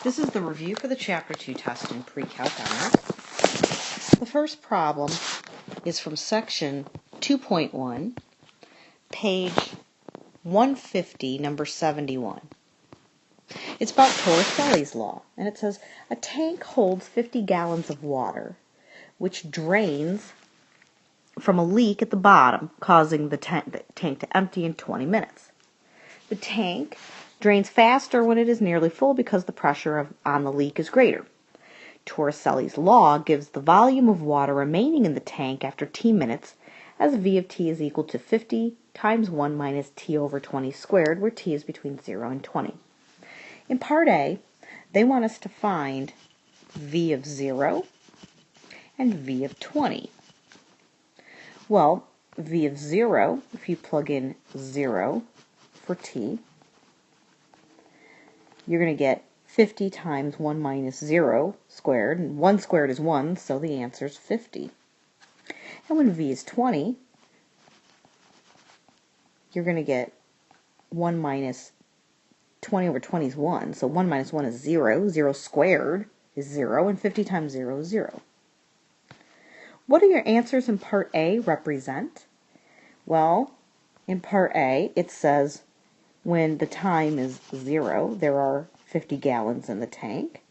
This is the review for the Chapter 2 test in pre-calc honors. The first problem is from section 2.1, page 150, number 71. It's about Taurus law, and it says, a tank holds 50 gallons of water, which drains from a leak at the bottom, causing the tank to empty in 20 minutes. The tank drains faster when it is nearly full because the pressure on the leak is greater. Taurus law gives the volume of water remaining in the tank after t minutes as V of t is equal to 50 times 1 minus t over 20 squared, where t is between 0 and 20. In part A, they want us to find V of 0 and V of 20. Well, V of 0, if you plug in 0 for t, you're going to get 50 times 1 minus 0 squared, and 1 squared is 1, so the answer is 50. And when V is 20, you're going to get 1 minus 20 over 20 is 1, so 1 minus 1 is 0, 0 squared is 0, and 50 times 0 is 0. What do your answers in part A represent? Well, in part A, it says when the time is 0, there are 50 gallons in the tank.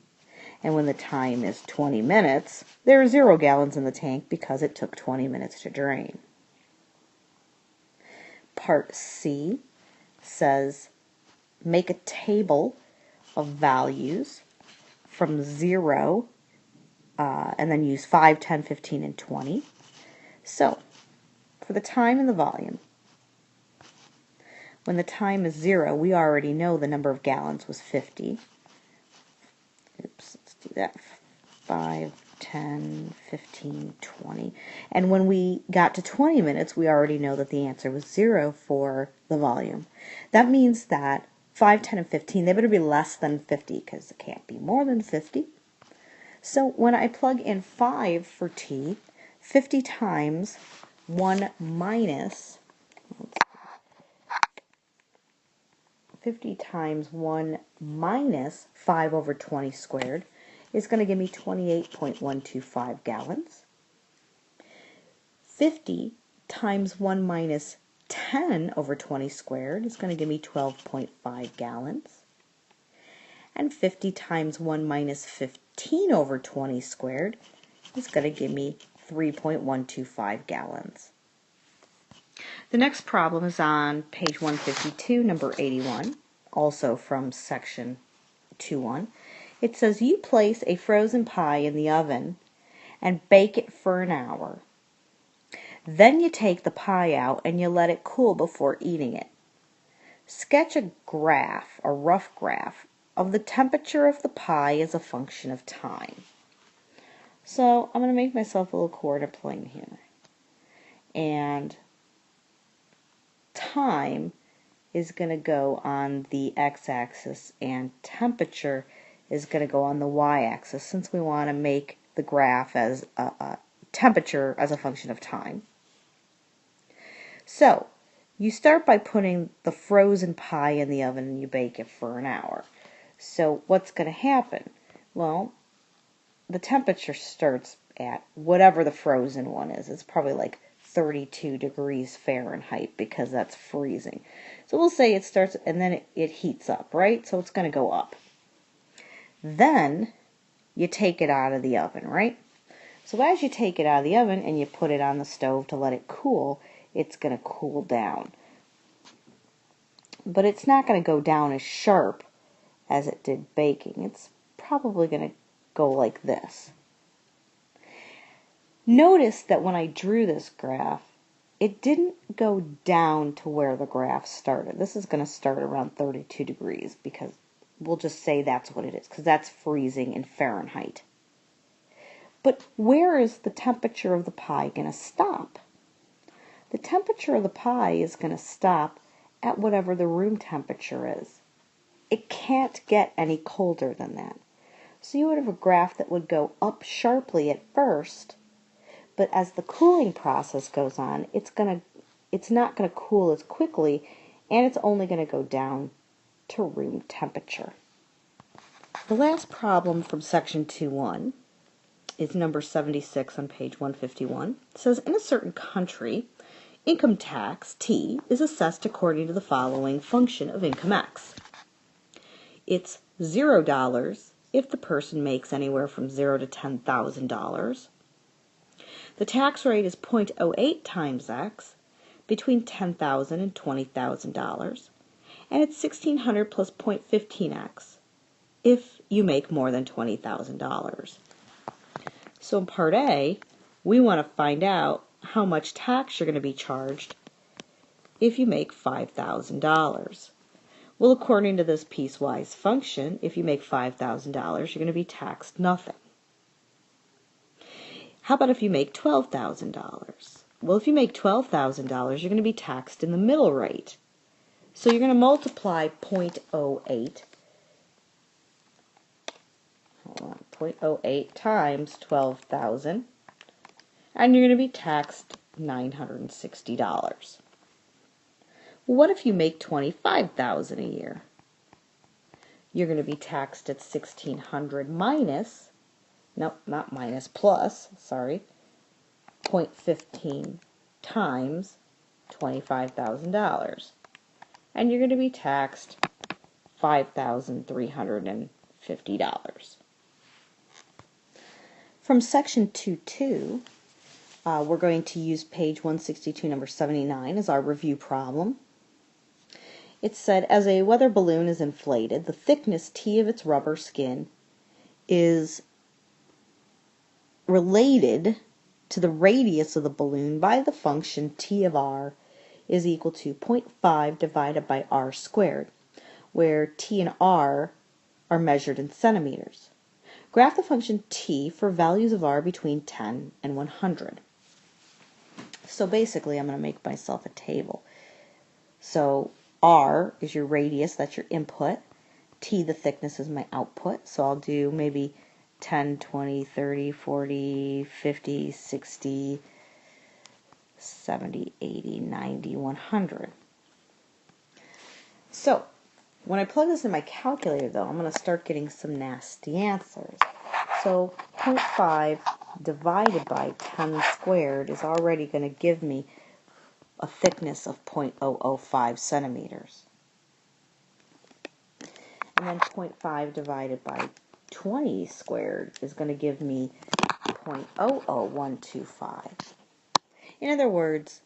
And when the time is 20 minutes, there are 0 gallons in the tank because it took 20 minutes to drain. Part C says make a table of values from 0 and then use 5, 10, 15, and 20. So, for the time and the volume, when the time is 0, we already know the number of gallons was 50. Oops, let's do that. 5, 10, 15, 20. And when we got to 20 minutes, we already know that the answer was 0 for the volume. That means that 5, 10, and 15, they better be less than 50 because it can't be more than 50. So when I plug in 5 for t, 50 times 1 minus 50 times 1 minus 5 over 20 squared is going to give me 28.125 gallons. 50 times 1 minus 10 over 20 squared is going to give me 12.5 gallons. And 50 times 1 minus 15 over 20 squared is going to give me 3.125 gallons. The next problem is on page 152, number 81, also from section 2.1. It says you place a frozen pie in the oven and bake it for an hour. Then you take the pie out and you let it cool before eating it. Sketch a graph, a rough graph, of the temperature of the pie as a function of time. So I'm going to make myself a little coordinate plane here. And time is going to go on the x-axis and temperature is going to go on the y-axis, since we want to make the graph as a temperature as a function of time. So you start by putting the frozen pie in the oven and you bake it for an hour. So what's going to happen? Well, the temperature starts at whatever the frozen one is. It's probably like 32 degrees Fahrenheit because that's freezing. So we'll say it starts and then it heats up, right? So it's going to go up. Then you take it out of the oven, right? So as you take it out of the oven and you put it on the stove to let it cool, it's going to cool down. But it's not going to go down as sharp as it did baking. It's probably going to go like this. Notice that when I drew this graph, it didn't go down to where the graph started. This is going to start around 32 degrees because we'll just say that's what it is, because that's freezing in Fahrenheit. But where is the temperature of the pie going to stop? The temperature of the pie is going to stop at whatever the room temperature is. It can't get any colder than that. So you would have a graph that would go up sharply at first, but as the cooling process goes on, it's not going to cool as quickly, and it's only going to go down to room temperature. The last problem from section 2.1 is number 76 on page 151. It says, in a certain country, income tax, T, is assessed according to the following function of income X. It's $0 if the person makes anywhere from $0 to $10,000. The tax rate is 0.08 times X between $10,000 and $20,000, and it's $1,600 plus 0.15X if you make more than $20,000. So in part A, we want to find out how much tax you're going to be charged if you make $5,000. Well, according to this piecewise function, if you make $5,000, you're going to be taxed nothing. How about if you make $12,000? Well, if you make $12,000, you're going to be taxed in the middle rate. So you're going to multiply 0.08 times 12,000, and you're going to be taxed $960. Well, what if you make $25,000 a year? You're going to be taxed at $1,600 minus, nope, not minus, plus, sorry, 0.15 times $25,000. And you're going to be taxed $5,350. From section 2.2, we're going to use page 162, number 79, as our review problem. It said, as a weather balloon is inflated, the thickness T of its rubber skin is related to the radius of the balloon by the function T of R is equal to 0.5 divided by R squared, where T and R are measured in centimeters. Graph the function T for values of R between 10 and 100. So basically, I'm going to make myself a table. So R is your radius, that's your input. T, the thickness, is my output. So I'll do maybe 10, 20, 30, 40, 50, 60, 70, 80, 90, 100. So when I plug this in my calculator, though, I'm going to start getting some nasty answers. So 0.5 divided by 10 squared is already going to give me a thickness of 0.005 centimeters. And then 0.5 divided by 20 squared is going to give me 0.00125. In other words,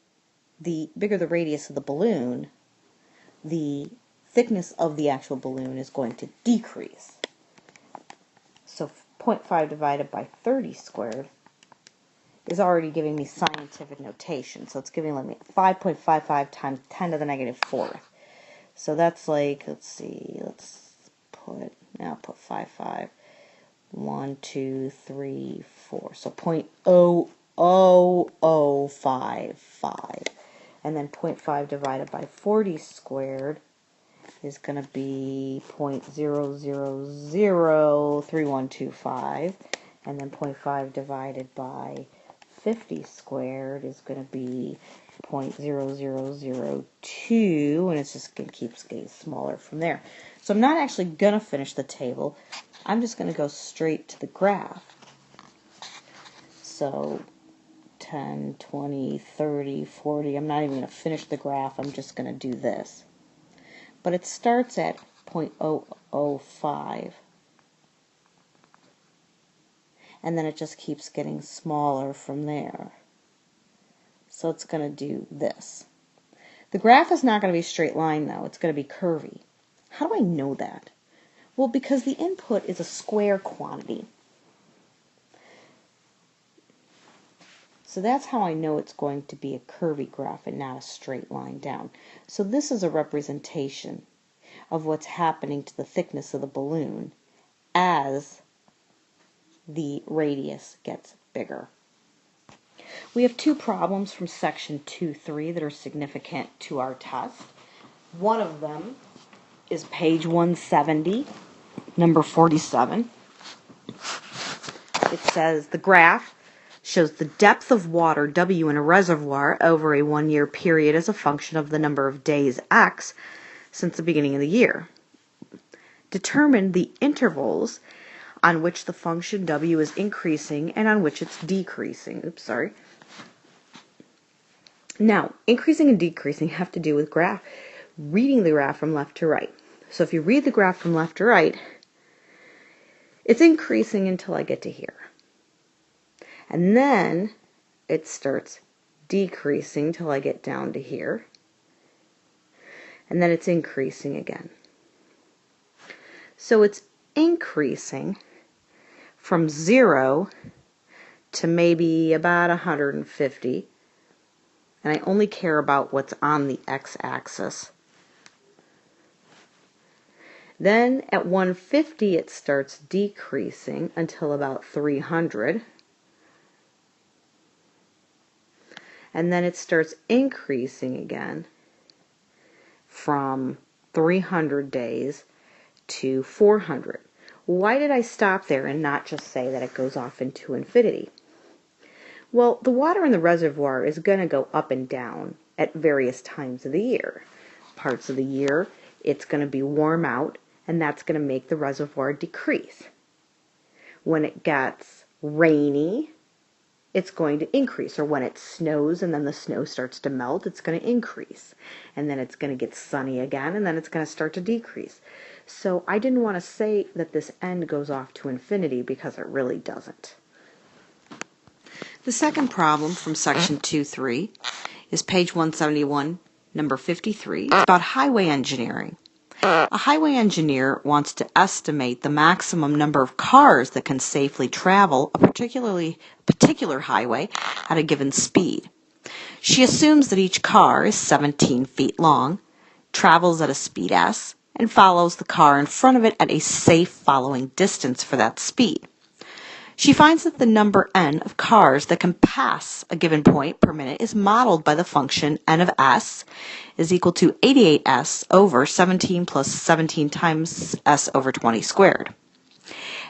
the bigger the radius of the balloon, the thickness of the actual balloon is going to decrease. So 0.5 divided by 30 squared is already giving me scientific notation. So it's giving me 5.55 times 10 to the negative fourth. So that's like, let's see, I'll put 5. 1, 2, 3, 4. So 0.00055. And then 0.5 divided by 40 squared is going to be 0.0003125. And then 0.5 divided by 50 squared is going to be 0.0002, and it's just going to keep getting smaller from there. So I'm not actually going to finish the table. I'm just going to go straight to the graph. So 10, 20, 30, 40, I'm not even going to finish the graph, I'm just going to do this. But it starts at 0.005. And then it just keeps getting smaller from there. So it's going to do this. The graph is not going to be a straight line, though. It's going to be curvy. How do I know that? Well, because the input is a square quantity. So that's how I know it's going to be a curvy graph and not a straight line down. So this is a representation of what's happening to the thickness of the balloon as the radius gets bigger. We have two problems from section 2.3 that are significant to our test. One of them is page 170, number 47. It says the graph shows the depth of water W in a reservoir over a 1-year period as a function of the number of days X since the beginning of the year. determine the intervals on which the function w is increasing and on which it's decreasing. Now, increasing and decreasing have to do with reading the graph from left to right. So if you read the graph from left to right, it's increasing until I get to here. And then it starts decreasing till I get down to here. And then it's increasing again. So it's increasing from 0 to maybe about 150. And I only care about what's on the x-axis. Then at 150 it starts decreasing until about 300. And then it starts increasing again from 300 days to 400. Why did I stop there and not just say that it goes off into infinity? Well, the water in the reservoir is going to go up and down at various times of the year. Parts of the year, it's going to be warm out, and that's going to make the reservoir decrease. When it gets rainy, it's going to increase. Or when it snows and then the snow starts to melt, it's going to increase. And then it's going to get sunny again, and then it's going to start to decrease. So I didn't want to say that this end goes off to infinity because it really doesn't. The second problem from section 2.3 is page 171, number 53. It's about highway engineering. A highway engineer wants to estimate the maximum number of cars that can safely travel a particular highway at a given speed. She assumes that each car is 17 feet long, travels at a speed s, and follows the car in front of it at a safe following distance for that speed. She finds that the number n of cars that can pass a given point per minute is modeled by the function n of s is equal to 88s over 17 plus 17 times s over 20 squared.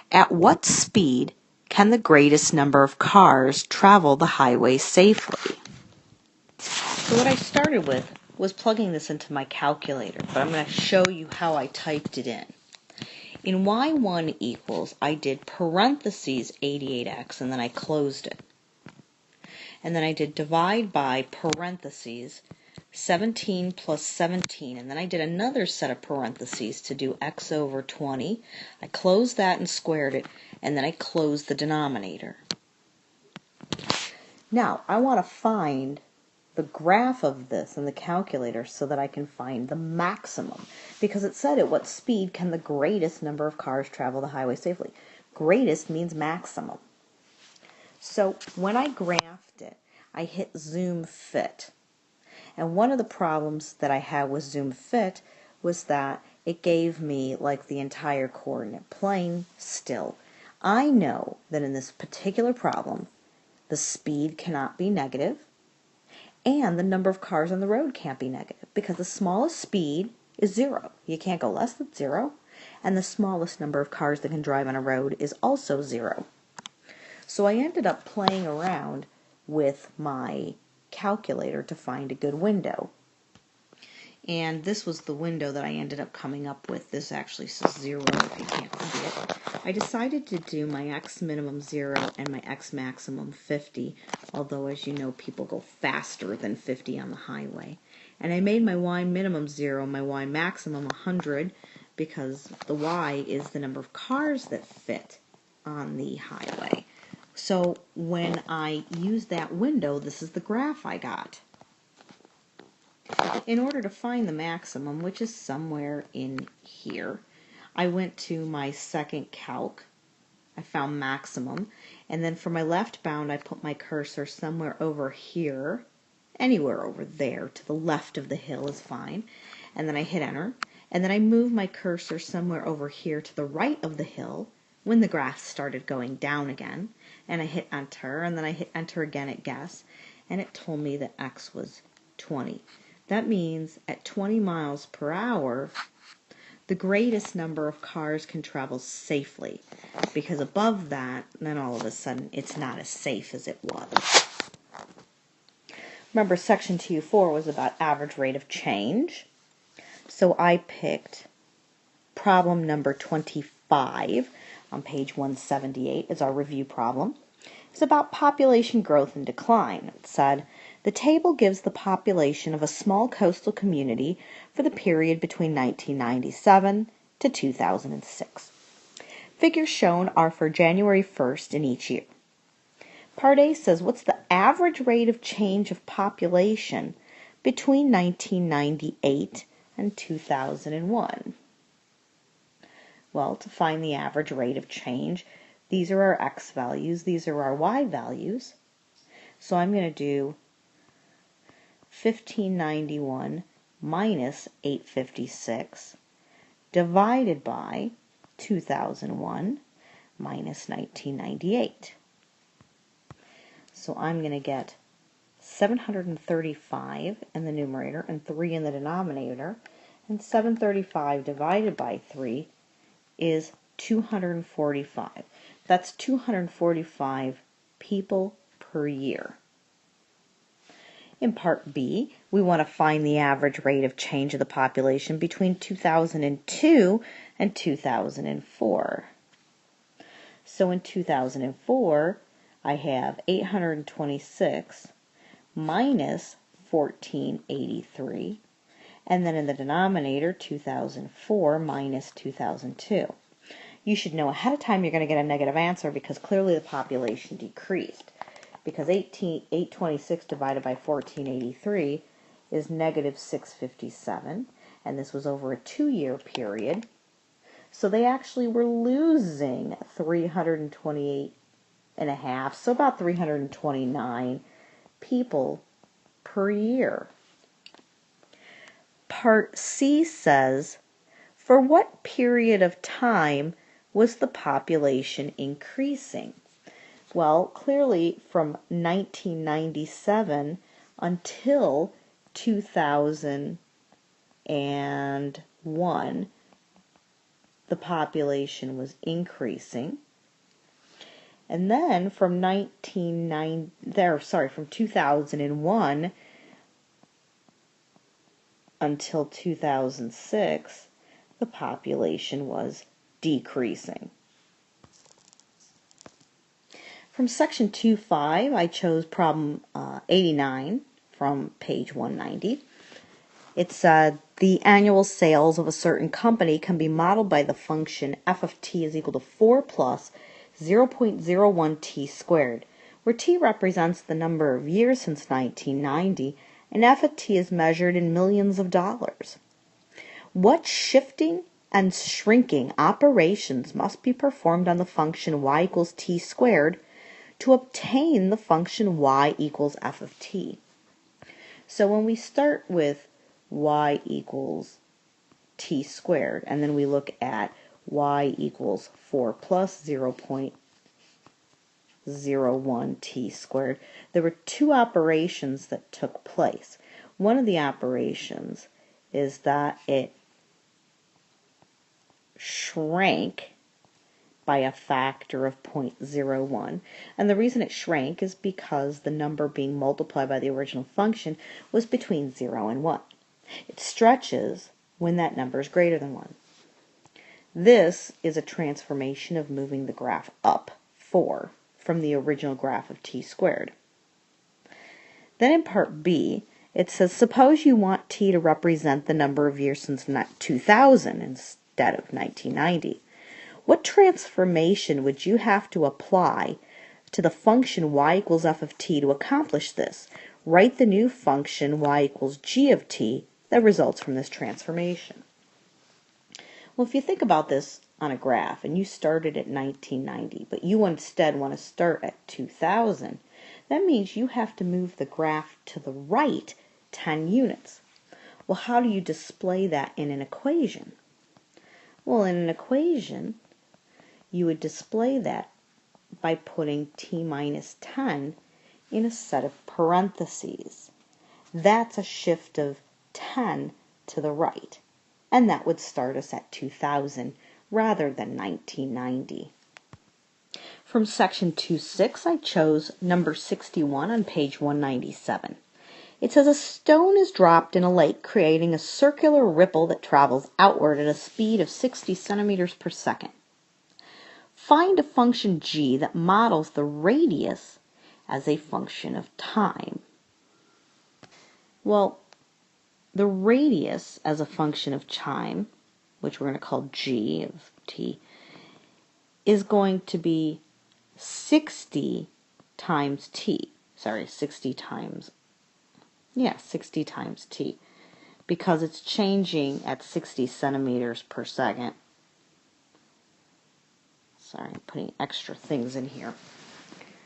At what speed can the greatest number of cars travel the highway safely? So what I started with was plugging this into my calculator, but I'm going to show you how I typed it in. In y1 equals, I did parentheses 88x, and then I closed it. And then I did divide by parentheses 17 plus 17, and then I did another set of parentheses to do x over 20. I closed that and squared it, and then I closed the denominator. Now, I want to find the graph of this in the calculator so that I can find the maximum, because it said at what speed can the greatest number of cars travel the highway safely. Greatest means maximum. So when I graphed it, I hit zoom fit. And one of the problems that I had with zoom fit was that it gave me like the entire coordinate plane still. I know that in this particular problem, the speed cannot be negative, and the number of cars on the road can't be negative, because the smallest speed is 0. You can't go less than 0. And the smallest number of cars that can drive on a road is also 0. So I ended up playing around with my calculator to find a good window. And this was the window that I ended up coming up with. This actually says 0 if you can't see it. I decided to do my x minimum 0 and my x maximum 50, although as you know people go faster than 50 on the highway. And I made my y minimum 0, my y maximum 100, because the y is the number of cars that fit on the highway. So when I used that window, this is the graph I got. In order to find the maximum, which is somewhere in here, I went to my second calc. I found maximum. And then for my left bound, I put my cursor somewhere over here. Anywhere over there to the left of the hill is fine. And then I hit enter. And then I moved my cursor somewhere over here to the right of the hill when the graph started going down again. And I hit enter, and then I hit enter again at guess. And it told me that x was 20. That means at 20 miles per hour, the greatest number of cars can travel safely, because above that, then all of a sudden, it's not as safe as it was. Remember, section 2.4 was about average rate of change. So I picked Problem number 25 on page 178 is our review problem. It's about population growth and decline. It said, the table gives the population of a small coastal community for the period between 1997 to 2006. Figures shown are for January 1st in each year. Part A says, what's the average rate of change of population between 1998 and 2001? Well, to find the average rate of change, these are our x values, these are our y values. So I'm going to do 1591 minus 856 divided by 2001 minus 1998. So I'm going to get 735 in the numerator and 3 in the denominator, and 735 divided by 3 is 245. That's 245 people per year. In part B, we want to find the average rate of change of the population between 2002 and 2004. So in 2004, I have 826 minus 1483, and then in the denominator, 2004 minus 2002. You should know ahead of time you're going to get a negative answer because clearly the population decreased. Because 826 divided by 1483 is negative 657, and this was over a 2-year period. So they actually were losing 328 and a half, so about 329 people per year. Part C says, for what period of time was the population increasing? Well, clearly from 1997 until 2001, the population was increasing. And then from 2001 until 2006, the population was decreasing. From section 2.5, I chose problem 89 from page 190. It said, the annual sales of a certain company can be modeled by the function f of t is equal to 4 plus 0.01 t squared, where t represents the number of years since 1990, and f of t is measured in millions of dollars. What shifting and shrinking operations must be performed on the function y equals t squared to obtain the function y equals f of t? So when we start with y equals t squared, and then we look at y equals 4 plus 0.01 t squared, there were two operations that took place. One of the operations is that it shrank by a factor of 0.01, and the reason it shrank is because the number being multiplied by the original function was between 0 and 1. It stretches when that number is greater than 1. This is a transformation of moving the graph up 4 from the original graph of t squared. Then in part B, it says, suppose you want t to represent the number of years since 2000 instead of 1990. What transformation would you have to apply to the function y equals f of t to accomplish this? Write the new function y equals g of t that results from this transformation. Well, if you think about this on a graph, and you started at 1990, but you instead want to start at 2000, that means you have to move the graph to the right 10 units. Well, how do you display that in an equation? Well, in an equation, you would display that by putting t minus 10 in a set of parentheses. That's a shift of 10 to the right, and that would start us at 2000 rather than 1990. From section 2.6, I chose number 61 on page 197. It says a stone is dropped in a lake, creating a circular ripple that travels outward at a speed of 60 centimeters per second. Find a function g that models the radius as a function of time. Well, the radius as a function of time, which we're going to call g of t, is going to be 60 times t. Sorry, 60 times t, because it's changing at 60 centimeters per second. Sorry, I'm putting extra things in here.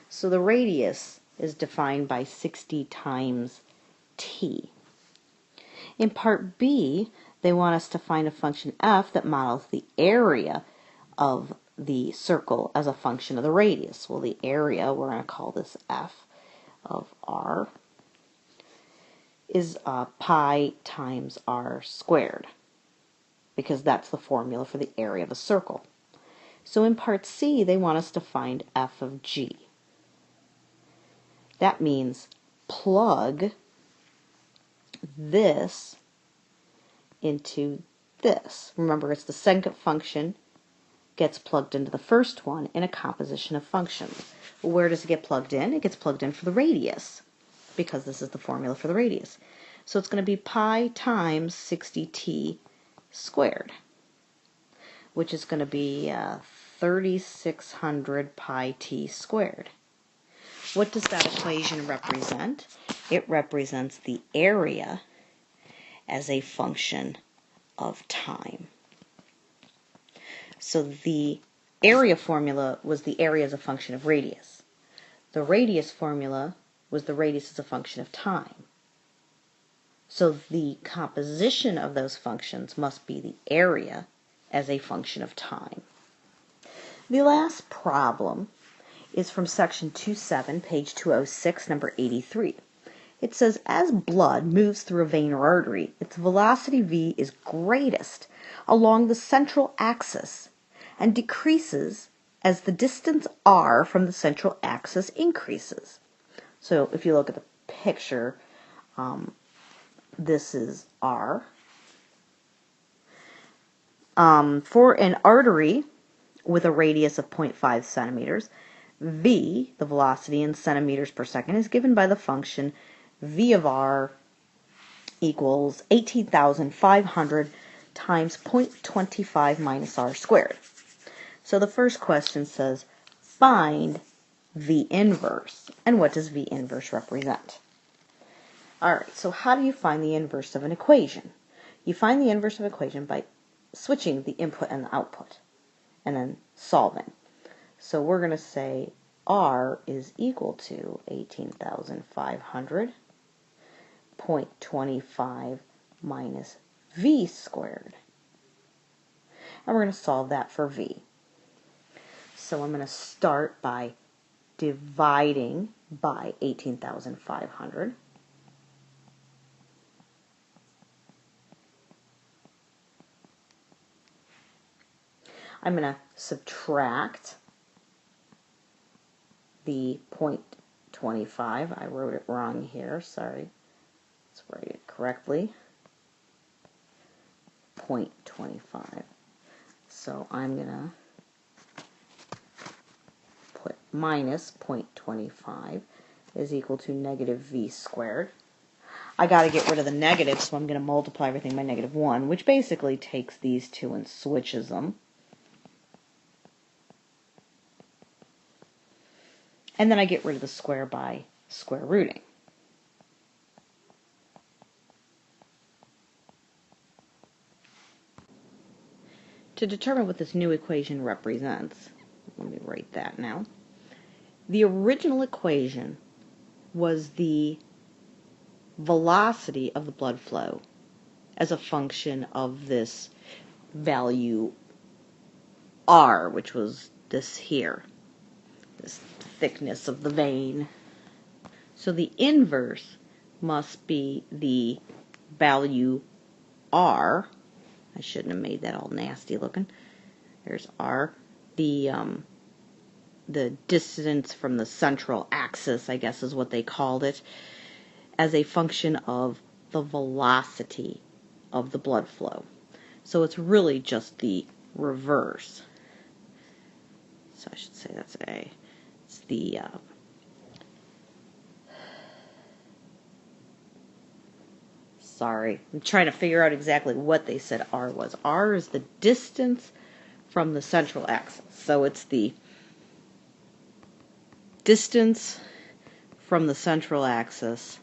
So the radius is defined by 60 times t. In part B, they want us to find a function f that models the area of the circle as a function of the radius. Well, the area, we're going to call this f of r, is pi times r squared, because that's the formula for the area of a circle. So in part C, they want us to find f of g. That means plug this into this. Remember, it's the second function gets plugged into the first one in a composition of functions. Well, where does it get plugged in? It gets plugged in for the radius, because this is the formula for the radius. So it's going to be pi times 60t squared, which is going to be 3600 pi t squared. What does that equation represent? It represents the area as a function of time. So the area formula was the area as a function of radius. The radius formula was the radius as a function of time. So the composition of those functions must be the area as a function of time. The last problem is from section 2.7, page 206, number 83. It says, as blood moves through a vein or artery, its velocity v is greatest along the central axis and decreases as the distance r from the central axis increases. So if you look at the picture, this is r. For an artery with a radius of 0.5 centimeters, v, the velocity in centimeters per second, is given by the function v of r equals 18,500 times 0.25 minus r squared. So the first question says, find v inverse. And what does v inverse represent? Alright, so how do you find the inverse of an equation? You find the inverse of an equation by switching the input and the output, and then solving. So we're going to say r is equal to 18,500 0.25 minus v squared. And we're going to solve that for v. So I'm going to start by dividing by 18,500. I'm going to subtract the 0.25. I wrote it wrong here, sorry. Let's write it correctly. 0.25. So I'm going to put minus 0.25 is equal to negative v squared. I got to get rid of the negative, so I'm going to multiply everything by negative 1, which basically takes these two and switches them. And then I get rid of the square by square rooting. To determine what this new equation represents, let me write that now. The original equation was the velocity of the blood flow as a function of this value r, which was this here, this thickness of the vein. So the inverse must be the value r. I shouldn't have made that all nasty looking. There's r. The distance from the central axis, I guess is what they called it. as a function of the velocity of the blood flow. So it's really just the reverse. So I should say that's A. It's the sorry, I'm trying to figure out exactly what they said R was. R is the distance from the central axis. So it's the distance from the central axis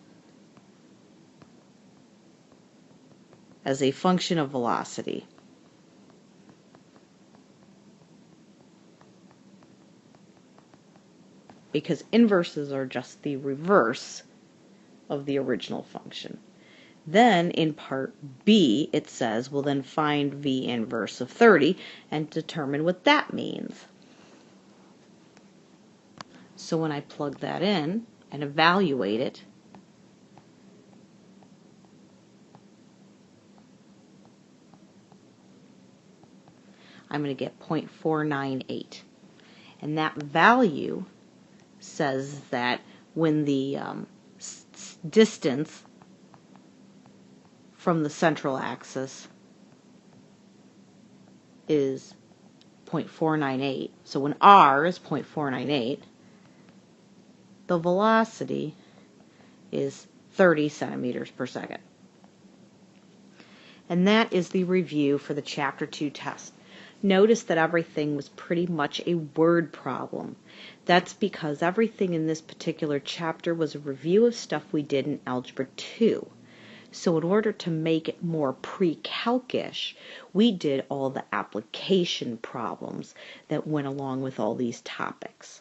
as a function of velocity. Because inverses are just the reverse of the original function. Then in part B, it says, well, then find V inverse of 30 and determine what that means. So when I plug that in and evaluate it, I'm going to get 0.498. And that value says that when the distance from the central axis is 0.498, so when R is 0.498, the velocity is 30 centimeters per second. And that is the review for the Chapter 2 test. Notice that everything was pretty much a word problem. That's because everything in this particular chapter was a review of stuff we did in Algebra 2. So in order to make it more pre-calcish, we did all the application problems that went along with all these topics.